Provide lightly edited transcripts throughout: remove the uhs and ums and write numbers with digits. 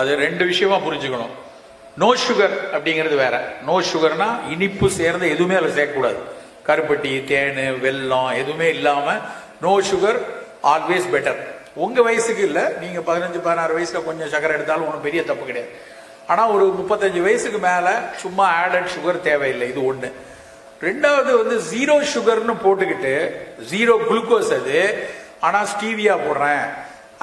அது ரெண்டு விஷயமா புரிஞ்சுக்கணும். நோ சுகர் அப்படிங்கிறது வேற. நோ சுகர்னா இனிப்பு சேர்ந்த எதுவுமே அதில் சேர்க்கக்கூடாது. கருப்பட்டி, தேன், வெல்லம் எதுவுமே இல்லாம நோ சுகர் ஆல்வேஸ் பெட்டர். உங்க வயசுக்கு இல்லை, நீங்க 15-16 வயசுல கொஞ்சம் சக்கரை எடுத்தாலும் ஒன்றும் பெரிய தப்பு கிடையாது. ஆனா ஒரு 35 வயசுக்கு மேல சும்மா ஆடட் சுகர் தேவையில்லை. இது ஒண்ணு. ரெண்டாவது வந்து ஜீரோ சுகர்னு போட்டுக்கிட்டு ஜீரோ குளுக்கோஸ் அது, ஆனா ஸ்டீவியா போடுறேன்,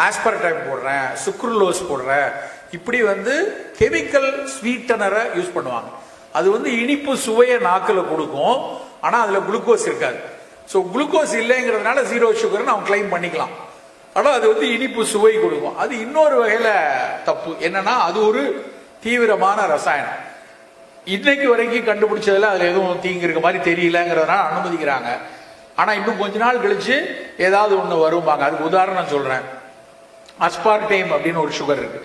ஆஸ்பர்டைம் போடுறேன், சுக்ரலோஸ் போடுறேன், இப்படி வந்து கெமிக்கல் ஸ்வீட்டனரை யூஸ் பண்ணுவாங்க. அது வந்து இனிப்பு சுவையை நாக்கில் கொடுக்கும், ஆனா அதுல குளுக்கோஸ் இருக்காது. ஸோ குளுக்கோஸ் இல்லைங்கிறதுனால ஜீரோ சுகர்னு அவன் கிளைம் பண்ணிக்கலாம். ஆனால் அது வந்து இனிப்பு சுவை கொடுக்கும். அது இன்னொரு வகையில தப்பு. என்னன்னா அது ஒரு தீவிரமான ரசாயனம். இன்னைக்கு வரைக்கும் கண்டுபிடிச்சதுல அதுல எதுவும் தீங்கு இருக்க மாதிரி தெரியலங்கிறதுனால அனுமதிக்கிறாங்க. ஆனா இன்னும் கொஞ்ச நாள் கழிச்சு ஏதாவது ஒண்ணு வருவாங்க. அதுக்கு உதாரணம் சொல்றேன். அஸ்பார்டைம் அப்படின்னு ஒரு சுகர் இருக்கு.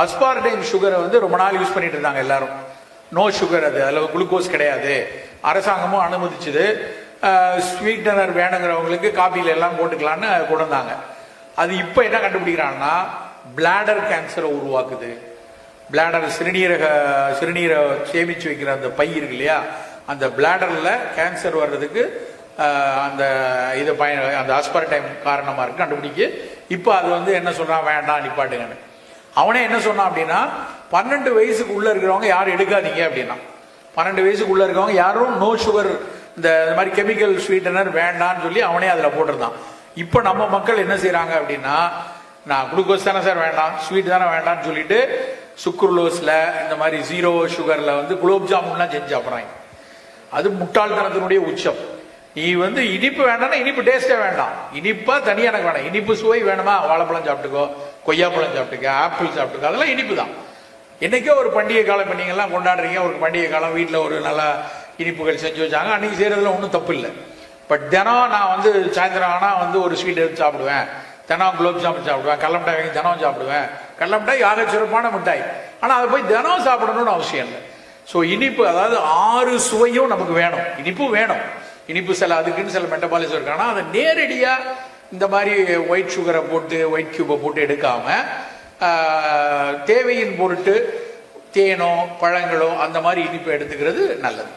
அஸ்பார்டைம் சுகரை வந்து ரொம்ப நாள் யூஸ் பண்ணிட்டு இருந்தாங்க எல்லாரும். நோ சுகர், அது அதுல குளுக்கோஸ் கிடையாது, அரசாங்கமும் அனுமதிச்சது, ஸ்வீட்டனர் வேணுங்கிறவங்களுக்கு காபியில எல்லாம் போட்டுக்கலான்னு கொண்டு வந்தாங்க. அது இப்ப என்ன கண்டுபிடிக்கிறாங்கன்னா பிளாடர் கேன்சரை உருவாக்குது. பிளாடர் சிறுநீரை சேமிச்சு வைக்கிற அந்த பை இருக்கு இல்லையா, அந்த பிளாடர்ல கேன்சர் வர்றதுக்கு அந்த இது அந்த அஸ்பார்டைம் காரணமா இருக்கு கண்டுபிடிக்க. இப்ப அது வந்து என்ன சொல்றான், வேண்டாம் நிப்பாட்டுங்கன்னு. அவனே என்ன சொன்னான் அப்படின்னா 12 வயசுக்கு உள்ள இருக்கிறவங்க யாரும் எடுக்காதீங்க அப்படின்னா. 12 வயசுக்கு உள்ள இருக்கிறவங்க யாரும் நோ சுகர், இந்த மாதிரி கெமிக்கல் ஸ்வீட்டனர் வேண்டான்னு சொல்லி அவனே அதுல போட்டிருந்தான். இப்ப நம்ம மக்கள் என்ன செய்யறாங்க அப்படின்னா, நான் குளுக்கோஸ் தானே சார் வேண்டாம், ஸ்வீட் தானே வேண்டாம்னு சொல்லிட்டு சுக்ரலோஸ்ல இந்த மாதிரி ஜீரோ சுகர்ல வந்து குலோப் ஜாமுன்லாம் செஞ்சு சாப்பிட்றாங்க. அது முட்டாள்தனத்தினுடைய உச்சம். நீ வந்து இனிப்பு வேண்டாம்னா இனிப்பு டேஸ்டே வேண்டாம், இனிப்பா தனியா எனக்கு வேண்டாம். இனிப்பு சுவை வேணுமா, வாழைப்பழம் சாப்பிட்டுக்கோ, கொய்யாப்பழம் சாப்பிட்டுக்க, ஆப்பிள் சாப்பிட்டுக்கோ, அதெல்லாம் இனிப்பு தான். என்னைக்கோ ஒரு பண்டிகை காலம் இப்போ நீங்கள்லாம் கொண்டாடுறீங்க, ஒரு பண்டிகை காலம் வீட்டில் ஒரு நல்ல இனிப்புகள் செஞ்சு வச்சாங்க, அன்னைக்கு செய்யறதுல ஒன்றும் தப்பு இல்லை. பட் தினம் நான் வந்து சாயந்தரம் ஆனால் வந்து ஒரு ஸ்வீட் எடுத்து சாப்பிடுவேன், தினம் குலோப் ஜாமுன் சாப்பிடுவேன், கடலமிட்டாய் வாங்கி தினம் சாப்பிடுவேன். கடலமிட்டாய் ஆக சிறப்பான மிட்டாய், ஆனால் அதை போய் தினம் சாப்பிடணும்னு அவசியம் இல்லை. ஸோ இனிப்பு, அதாவது 6 சுவையும் நமக்கு வேணும். இனிப்பு வேணும், இனிப்பு சில அதுக்குன்னு சில மெட்டபாலிசம் இருக்கு. ஆனால் அதை நேரடியாக இந்த மாதிரி ஒயிட் சுகரை போட்டு ஒயிட் கியூபை போட்டு எடுக்காம தேவையின் பொருட்டு தேனோ பழங்களோ அந்த மாதிரி இனிப்பு எடுத்துக்கிறது நல்லது.